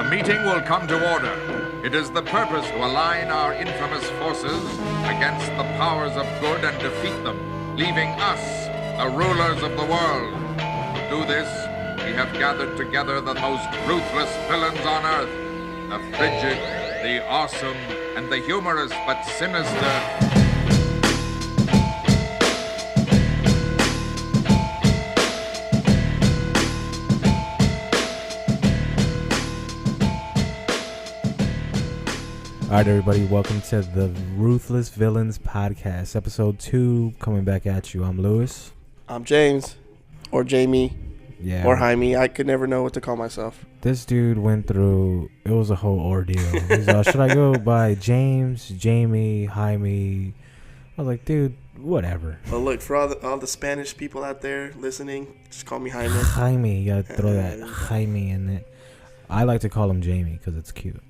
The meeting will come to order. It is the purpose to align our infamous forces against the powers of good and defeat them, leaving us, the rulers of the world. To do this, we have gathered together the most ruthless villains on Earth. The frigid, the awesome, and the humorous but sinister... All right, everybody, welcome to the Ruthless Villains Podcast, episode 2, coming back at you. I'm Lewis. I'm James, or Jamie, or Jaime. I could never know what to call myself. This dude went through, it was a whole ordeal. He's like, should I go by James, Jamie, Jaime? I was like, dude, whatever. Well, look, for all the Spanish people out there listening, just call me Jaime. Jaime, you gotta throw that Jaime in it. I like to call him Jamie because it's cute.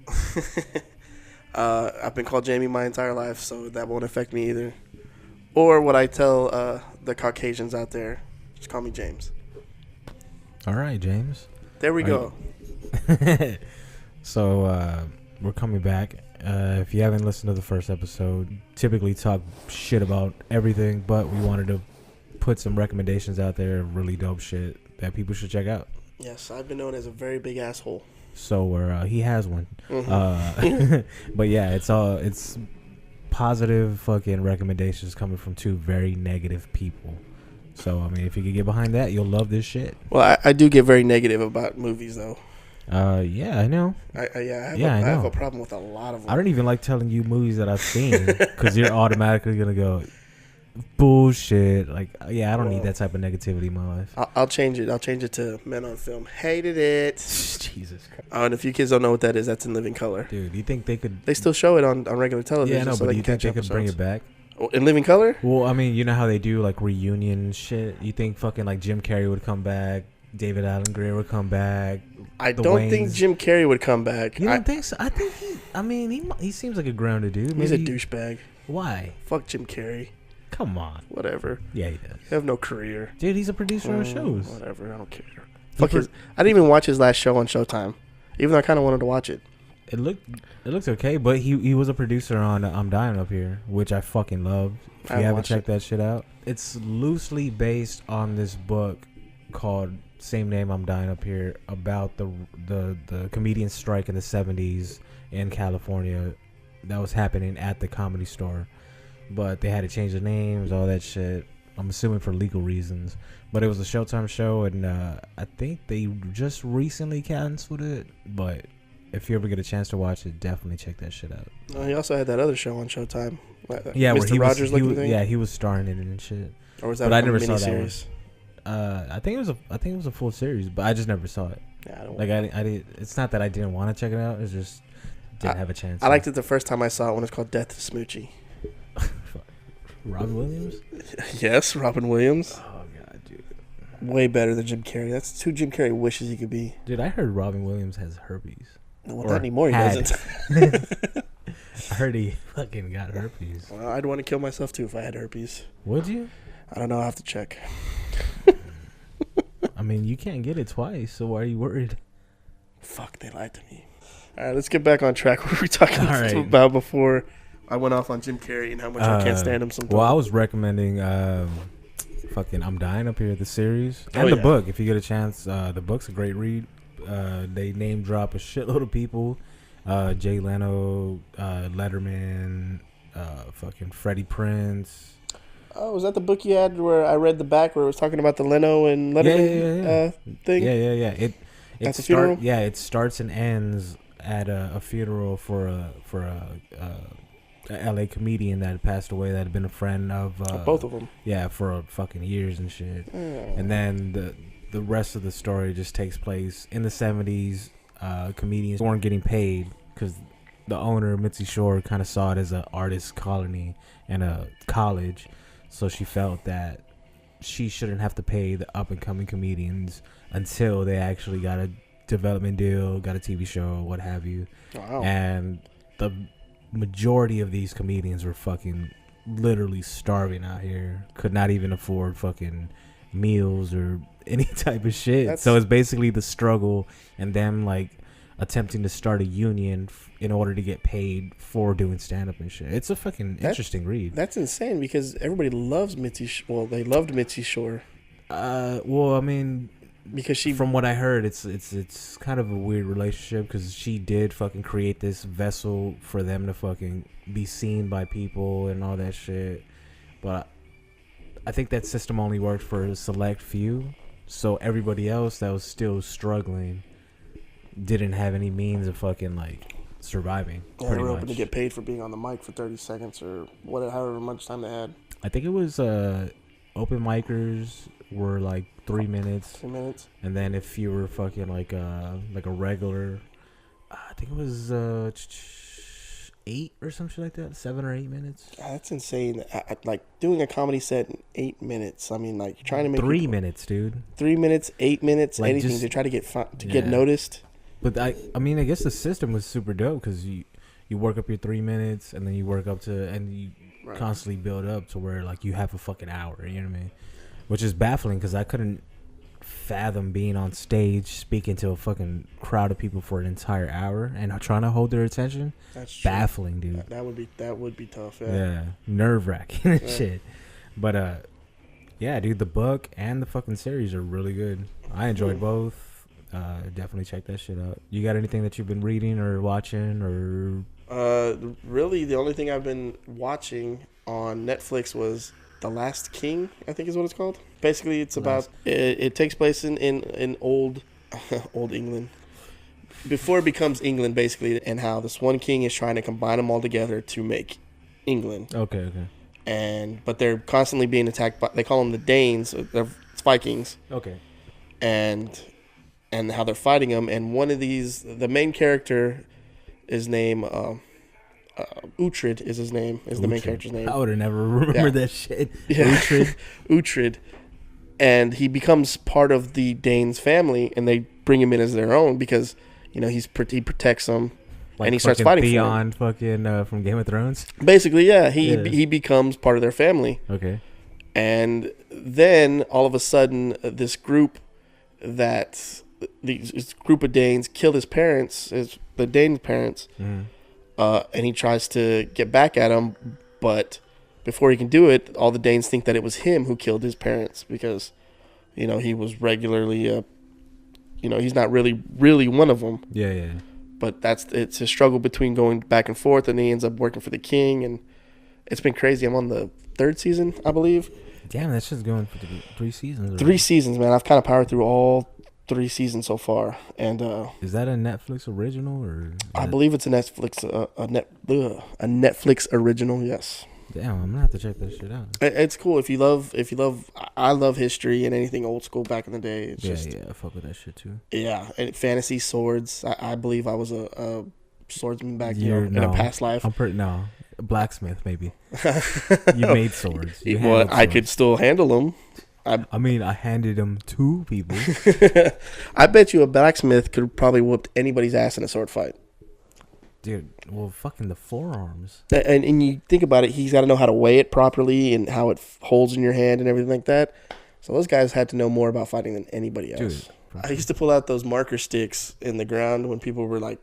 I've been called Jamie my entire life, so that won't affect me either. Or what I tell the Caucasians out there, just call me James. All right, James. There we go. So we're coming back. If you haven't listened to the first episode, typically talk shit about everything, but we wanted to put some recommendations out there of really dope shit that people should check out. Yes, I've been known as a very big asshole. So he has one. Mm-hmm. But yeah, it's positive fucking recommendations coming from two very negative people. So I mean, if you could get behind that, you'll love this shit. Well, I do get very negative about movies, though. Yeah, I know. I have a problem with a lot of them. I don't even like telling you movies that I've seen because you're automatically gonna go bullshit. Like, yeah, I don't need that type of negativity in my life. I'll change it. I'll change it to Men on Film. Hated it. Jesus Christ. And if you kids don't know what that is, that's In Living Color. Dude, you think they could? They still show it on regular television. Yeah, no, so but they do you think they could bring it back? In Living Color? Well, I mean, you know how they do like reunion shit. You think fucking like Jim Carrey would come back? David Alan Grier would come back? I don't think Jim Carrey would come back. You don't think so? I think he seems like a grounded dude. He's a douchebag. Why? Fuck Jim Carrey. Come on. Whatever. Yeah, he does. I have no career. Dude, he's a producer on shows. Whatever. I don't care. Fuck his. I didn't even watch his last show on Showtime, even though I kind of wanted to watch it. It looks okay, but he was a producer on I'm Dying Up Here, which I fucking love. If you haven't checked that shit out, it's loosely based on this book called same name, I'm Dying Up Here, about the comedian strike in the 70s in California that was happening at the Comedy Store. But they had to change the names, all that shit. I'm assuming for legal reasons. But it was a Showtime show, and I think they just recently canceled it. But if you ever get a chance to watch it, definitely check that shit out. He also had that other show on Showtime. Yeah, Mr. Rogers looking thing. Yeah, he was starring in it and shit. Or was that I never saw that one. I think it was a full series, but I just never saw it. Yeah, I did. It's not that I didn't want to check it out. It's just didn't have a chance. I liked it the first time I saw it when it's called Death to Smoochie. Robin Williams? Yes, Robin Williams. Oh god, dude. Way better than Jim Carrey. That's who Jim Carrey wishes he could be. Dude, I heard Robin Williams has herpes. Well, not anymore. He doesn't. I heard he fucking got herpes. Well, I'd want to kill myself too if I had herpes. Would you? I don't know. I have to check. I mean, you can't get it twice, so why are you worried? Fuck, they lied to me. All right, let's get back on track. What were we talking about before I went off on Jim Carrey and how much I can't stand him sometimes? Well, I was recommending fucking I'm Dying Up Here, the series. And the book, if you get a chance. The book's a great read. They name drop a shitload of people. Jay Leno, Letterman, fucking Freddie Prinze. Oh, was that the book you had where I read the back where it was talking about the Leno and Letterman thing? Yeah. At the funeral? Yeah, it starts and ends at a funeral for a LA comedian that had passed away that had been a friend of both of them. Yeah, for fucking years and shit. And then the rest of the story just takes place in the 70s. Comedians weren't getting paid because the owner, Mitzi Shore, kind of saw it as an artist colony and a college. So she felt that she shouldn't have to pay the up-and-coming comedians until they actually got a development deal, got a TV show, what have you. Wow. And the majority of these comedians were fucking literally starving out here. Could not even afford fucking meals or any type of shit. So it's basically the struggle and them like attempting to start a union in order to get paid for doing stand-up and shit. It's a fucking interesting read. That's insane because everybody loves Mitzi. Well, they loved Mitzi Shore. Well, I mean, because she, from what I heard, it's kind of a weird relationship because she did fucking create this vessel for them to fucking be seen by people and all that shit. But I think that system only worked for a select few. So everybody else that was still struggling didn't have any means of fucking like surviving. Yeah, they were hoping to get paid for being on the mic for 30 seconds or however much time they had. I think it was open micers were like 3 minutes. 3 minutes. And then if you were fucking like a regular, I think it was 8 or some shit like that, 7 or 8 minutes. That's insane. Like doing a comedy set in 8 minutes. I mean, like you're trying to make 3 minutes, dude. 3 minutes, 8 minutes, like anything to try to get noticed. But I mean, I guess the system was super dope because you work up your 3 minutes and then you work up to and you constantly build up to where like you have a fucking hour. You know what I mean? Which is baffling because I couldn't fathom being on stage speaking to a fucking crowd of people for an entire hour and trying to hold their attention. That's true. Baffling, dude. That would be tough. Yeah, nerve wracking and shit. But yeah, dude, the book and the fucking series are really good. I enjoyed both. Definitely check that shit out. You got anything that you've been reading or watching or? Really, the only thing I've been watching on Netflix was The Last King, I think is what it's called. Basically, it's about it takes place in old England before it becomes England, basically, and how this one king is trying to combine them all together to make England. Okay. But they're constantly being attacked by, they call them the Danes, they're Vikings. Okay. And how they're fighting them, and one of these, the main character is named Uhtred is his name, is the main character's name. I would have never remembered that shit. Yeah. Uhtred. And he becomes part of the Danes family, and they bring him in as their own because, you know, he protects them, like, and he starts fighting Theon for them. Fucking from Game of Thrones? Basically, yeah. He becomes part of their family. Okay. And then, all of a sudden, this group of Danes kill his parents, the Dane parents, and he tries to get back at them, but before he can do it, all the Danes think that it was him who killed his parents because, you know, he was regularly, he's not really one of them. Yeah. But it's a struggle between going back and forth, and he ends up working for the king, and it's been crazy. I'm on the 3rd season, I believe. Damn, that's just going for 3 seasons. 3 seasons, man. I've kind of powered through all 3 seasons so far, and is that a Netflix original or? I believe it's a Netflix a Netflix original. Yes. Damn, I'm gonna have to check that shit out. It's cool if you love. I love history and anything old school back in the day. It's I fuck with that shit too. Yeah, and fantasy swords. I believe I was a swordsman back in a past life. A blacksmith maybe. You made swords. I could still handle them. I mean, I handed them to people. I bet you a blacksmith could probably whoop anybody's ass in a sword fight. Dude, well, fucking the forearms. And you think about it, he's got to know how to weigh it properly and how it holds in your hand and everything like that. So those guys had to know more about fighting than anybody else. Dude, I used to pull out those marker sticks in the ground when people were like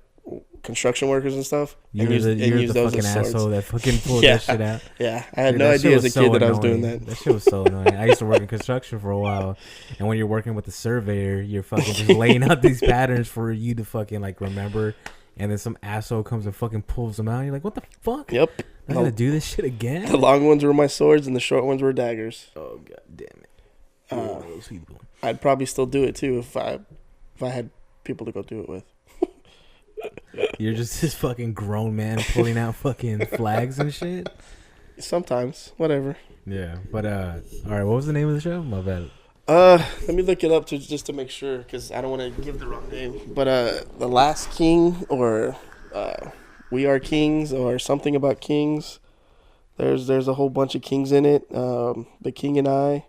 construction workers and stuff. You're the fucking asshole that fucking pulled that shit out. Yeah, I had no idea as a kid that I was doing that. That shit was so annoying. I used to work in construction for a while, and when you're working with the surveyor, you're fucking just laying out these patterns for you to fucking like remember, and then some asshole comes and fucking pulls them out. And you're like, what the fuck? Yep. I'm gonna do this shit again? The long ones were my swords, and the short ones were daggers. Oh god damn it! Those people. I'd probably still do it too if I had people to go do it with. You're just this fucking grown man pulling out fucking flags and shit. Sometimes, whatever. Yeah, but all right. What was the name of the show? My bad. Let me look it up just to make sure because I don't want to give the wrong name. But The Last King or We Are Kings or something about kings. There's a whole bunch of kings in it. The King and I.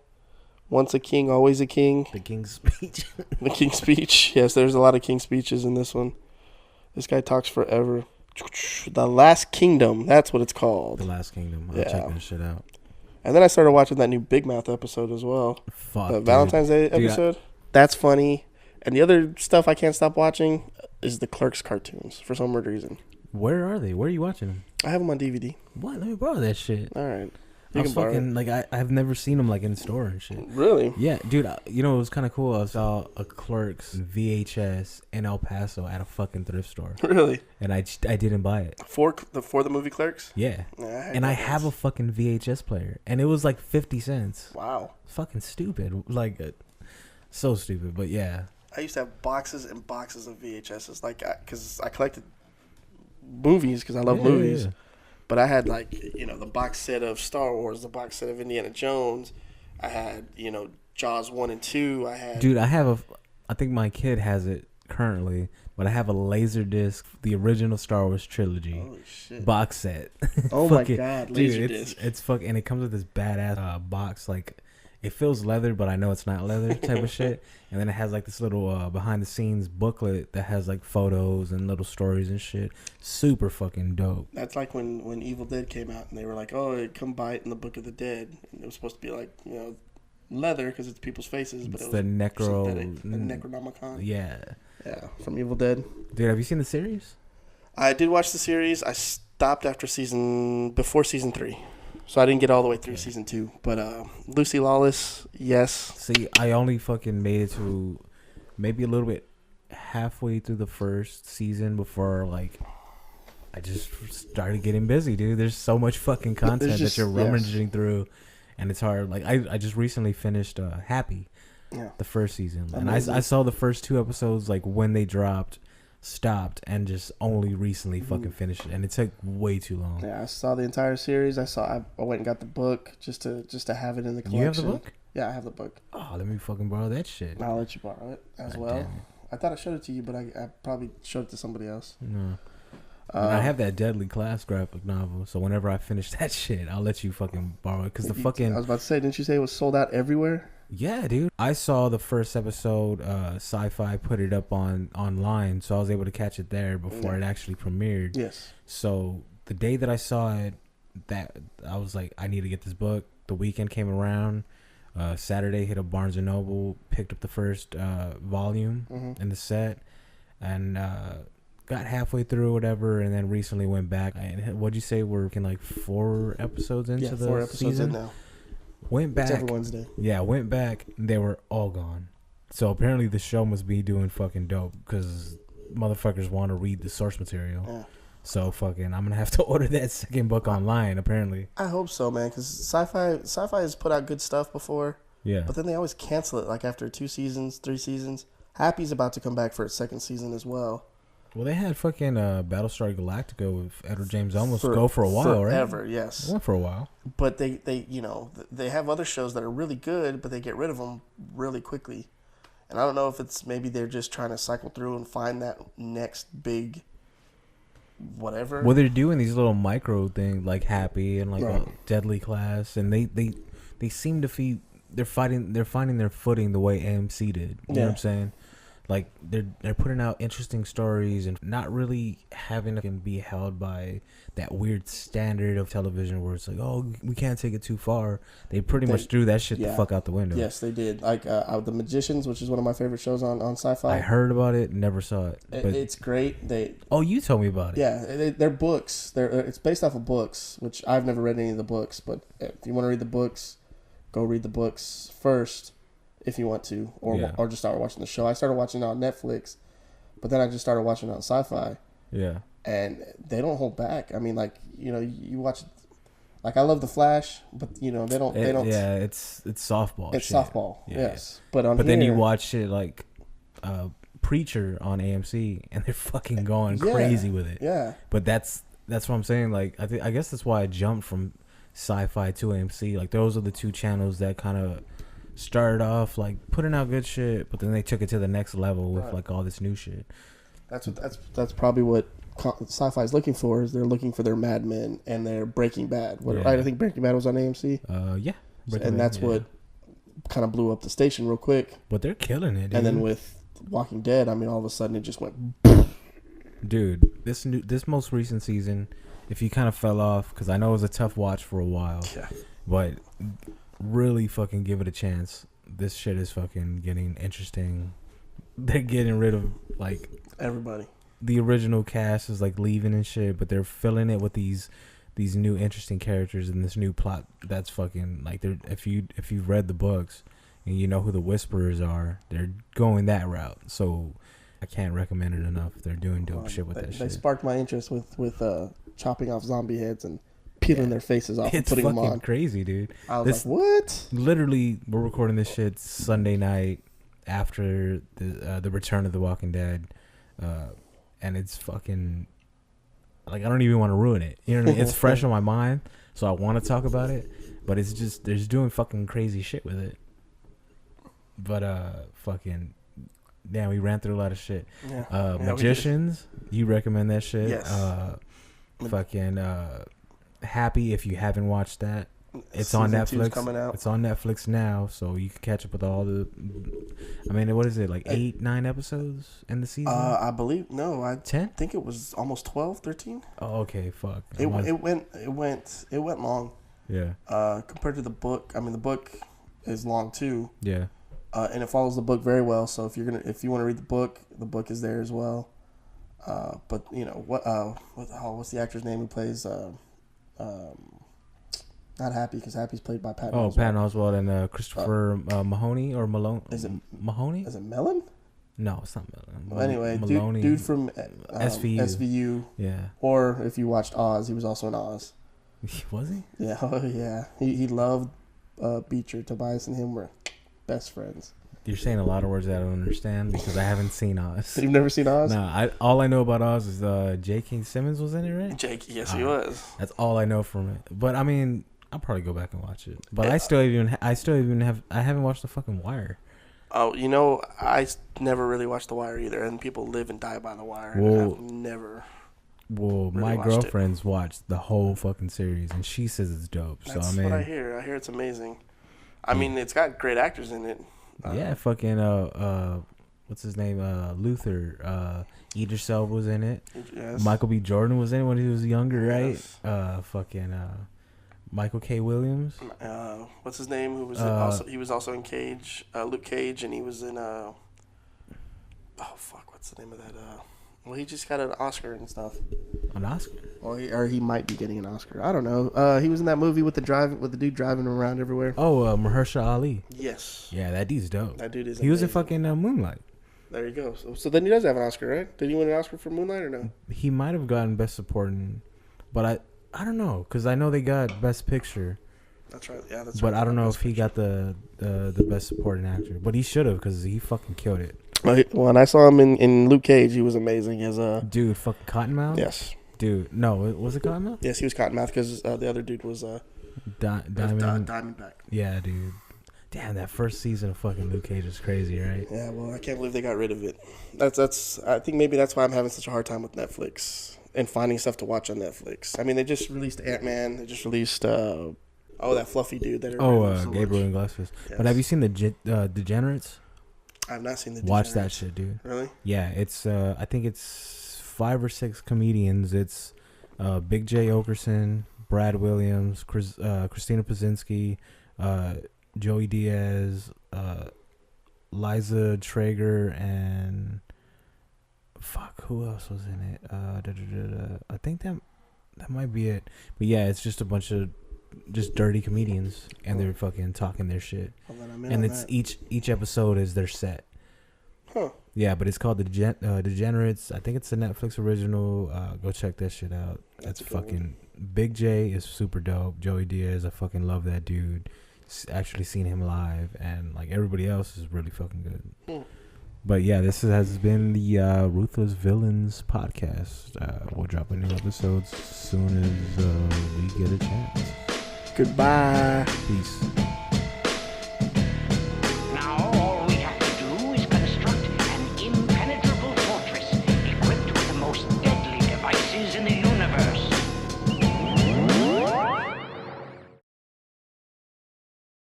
Once a king, always a king. The King's Speech. The King's Speech. Yes, there's a lot of king speeches in this one. This guy talks forever. The Last Kingdom. That's what it's called. The Last Kingdom. I'll check that shit out. And then I started watching that new Big Mouth episode as well. Fuck, the Valentine's Day episode. That's funny. And the other stuff I can't stop watching. is the Clerks cartoons for some weird reason. Where are they? Where are you watching them? I have them on DVD. What? Let me borrow that shit. All right. I was fucking like I've never seen them like in store and shit. Really? Yeah, dude. You know it was kind of cool. I saw a Clerks VHS in El Paso at a fucking thrift store. Really? And I didn't buy it For the movie Clerks. Yeah. And I have a fucking VHS player, and it was like 50 cents. Wow. Fucking stupid. Like, so stupid. But yeah. I used to have boxes and boxes of VHSs, like because I collected movies because I love movies. Yeah. But I had like, the box set of Star Wars, the box set of Indiana Jones. I had, Jaws 1 and 2. Dude, I think my kid has it currently, but I have a Laserdisc, the original Star Wars trilogy box set. Oh my God, Laserdisc. It's fucking, and it comes with this badass box, like it feels leather, but I know it's not leather type of shit. And then it has like this little behind the scenes booklet that has like photos and little stories and shit. Super fucking dope. That's like when Evil Dead came out and they were like, oh, come buy it in the Book of the Dead. And it was supposed to be like, leather because it's people's faces. But it's it was the Necronomicon. Yeah. Yeah, from Evil Dead. Dude, have you seen the series? I did watch the series. I stopped before season 3. So I didn't get all the way through season 2. But Lucy Lawless, yes. See, I only fucking made it to maybe a little bit halfway through the first season before, like, I just started getting busy, dude. There's so much fucking content that you're rummaging through, and it's hard. Like, I just recently finished Happy, the first season. And I saw the first 2 episodes, like, when they stopped and just only recently fucking finished it, and it took way too long. Yeah, I saw the entire series. I went and got the book just to have it in the collection. You have the book? Yeah, I have the book. Oh, let me fucking borrow that shit. I'll let you borrow it as well. I thought I showed it to you, but I probably showed it to somebody else. No. I have that Deadly Class graphic novel, so whenever I finish that shit, I'll let you fucking borrow it. Cause I was about to say, didn't you say it was sold out everywhere? Yeah, dude. I saw the first episode. Sci-Fi put it up online, so I was able to catch it there before it actually premiered. Yes. So the day that I saw it, that I was like, I need to get this book. The weekend came around. Saturday, hit up Barnes & Noble, picked up the first volume in the set, and got halfway through whatever, and then recently went back. What'd you say? We're in like 4 episodes into the 4 episodes season? in now. Went back. It's every Wednesday. Yeah, went back. They were all gone. So apparently the show must be doing fucking dope because motherfuckers want to read the source material. Yeah. So fucking, I'm gonna have to order that second book online. Apparently. I hope so, man. Because sci-fi has put out good stuff before. Yeah. But then they always cancel it, like after 2 seasons, 3 seasons. Happy's about to come back for its 2nd season as well. Well, they had fucking Battlestar Galactica with Edward James Olmos go for a while, right? Forever, yes. Went for a while. But they they have other shows that are really good, but they get rid of them really quickly. And I don't know if it's maybe they're just trying to cycle through and find that next big whatever. Well, they're doing these little micro things like Happy and like Deadly Class, and they seem to they're finding their footing the way AMC did. You know what I'm saying? Like they're putting out interesting stories and not really having to be held by that weird standard of television where it's like, oh, we can't take it too far. They pretty much threw that shit the fuck out the window. Yes, they did. Like The Magicians, which is one of my favorite shows on Sci-Fi. I heard about it, never saw it. But it's great. you told me about it. Yeah, they're books. It's based off of books, which I've never read any of the books. But if you want to read the books, go read the books first. If you want to, or just start watching the show. I started watching it on Netflix, but then I just started watching it on Sci-Fi. Yeah. And they don't hold back. I mean, like, you watch, like, I love The Flash, but they don't. Yeah, it's softball. It's softball. Yeah. Yes, but then you watch shit like Preacher on AMC, and they're fucking going crazy with it. Yeah. But that's what I'm saying. Like, I guess that's why I jumped from Sci-Fi to AMC. Like, those are the 2 channels that kind of started off like putting out good shit, but then they took it to the next level with like all this new shit. That's probably what Sci-Fi is looking for. Is they're looking for their Mad Men and their Breaking Bad. Right? I think Breaking Bad was on AMC. Yeah. And that's what kind of blew up the station real quick. But they're killing it, dude. And then with Walking Dead, I mean, all of a sudden it just went. Dude, this most recent season, if you kind of fell off, because I know it was a tough watch for a while. Yeah. But really fucking give it a chance. This shit is fucking getting interesting they're getting rid of like everybody. The original cast is like leaving and shit, but they're filling it with these new interesting characters and this new plot that's fucking like they're if you've read the books and you know who the Whisperers are, they're going that route. So I can't recommend it enough. They're doing dope shit with that shit. They sparked my interest with chopping off zombie heads and peeling their faces off and putting them on. It's fucking crazy, dude. I was like, what? Literally, we're recording this shit Sunday night after the Return of the Walking Dead, and it's fucking like I don't even want to ruin it. You know what I mean? It's fresh on my mind, so I want to talk about it, but it's just they're just doing fucking crazy shit with it. But fucking. Damn, we ran through a lot of shit. Yeah. Magicians, you recommend that shit? Yes. Fucking Happy, if you haven't watched that. It's on Netflix. Coming out. It's on Netflix now, so you can catch up with all the... I mean, what is it, like 8-9 episodes in the season? I believe... No, 10? think it was almost 12, 13. Oh, okay, fuck. It went long. Yeah. Compared to the book, I mean, the book is long too. Yeah. And it follows the book very well. So if you want to read the book is there as well. But you know what's the actor's name who plays not Happy, because Happy's played by Patton Oswalt. Patton Oswalt and Christopher Mahoney or Malone. Is it Mahoney? Is it Mellon? No, it's not Mellon. Well, anyway, Maloney, dude from SVU. Yeah. Or if you watched Oz, he was also in Oz. Was he? Yeah. Oh yeah. He loved Beecher. Tobias and him were best friends. You're saying a lot of words that I don't understand because I haven't seen Oz. You've never seen Oz? No, all I know about Oz is J.K. Simmons was in it, right? Yes, he was. That's all I know from it. But I mean, I'll probably go back and watch it. But I haven't watched the fucking Wire. Oh, you know, I never really watched The Wire either, and people live and die by The Wire. Well, I've never. Well, really my girlfriend's watched the whole fucking series, and she says it's dope. That's what I hear. I hear it's amazing. I mean, it's got great actors in it. Yeah, fucking what's his name? Luther. Idris Elba was in it. Yes. Michael B. Jordan was in it when he was younger, right? Yes. Fucking Michael K. Williams. What's his name? Who was he was also in Cage, Luke Cage, and he was in what's the name of that? Well, he just got an Oscar and stuff. An Oscar? Or he might be getting an Oscar. I don't know. He was in that movie with the dude driving around everywhere. Oh, Mahershala Ali. Yes. Yeah, that dude's dope. That dude is. He was in fucking Moonlight. There you go. So then he does have an Oscar, right? Did he win an Oscar for Moonlight or no? He might have gotten Best Supporting, but I don't know because I know they got Best Picture. That's right. Yeah, that's but right. I don't know if he got the Best Supporting Actor, but he should have because he fucking killed it. When I saw him in Luke Cage, he was amazing as a dude. Fucking Cottonmouth. Yes. Dude, no, was it Cottonmouth? Yes, he was Cottonmouth because the other dude was Diamondback. Yeah, dude. Damn, that first season of fucking Luke Cage is crazy, right? Yeah, well, I can't believe they got rid of it. That's. I think maybe that's why I'm having such a hard time with Netflix and finding stuff to watch on Netflix. I mean, they just released Ant-Man. They just released that fluffy dude that. Gabriel Iglesias. Yes. But have you seen the Degenerates? I've not seen the. Watch that shit, dude. Really? Yeah, it's. I think it's 5 or 6 comedians. It's Big J. Okerson, Brad Williams, Christina Pazsitzky, Joey Diaz, Liza Traeger, and who else was in it? I think that might be it. But yeah, it's just a bunch of just dirty comedians, and they're fucking talking their shit. And it's each episode is their set. Huh. Yeah, but it's called Degenerates. I think it's a Netflix original. Go check that shit out. That's fucking one. Big J is super dope. Joey Diaz, I fucking love that dude. Actually seen him live, and like everybody else is really fucking good. But yeah, this has been the Ruthless Villains podcast. We'll drop a new episode as soon as we get a chance. Goodbye. Peace.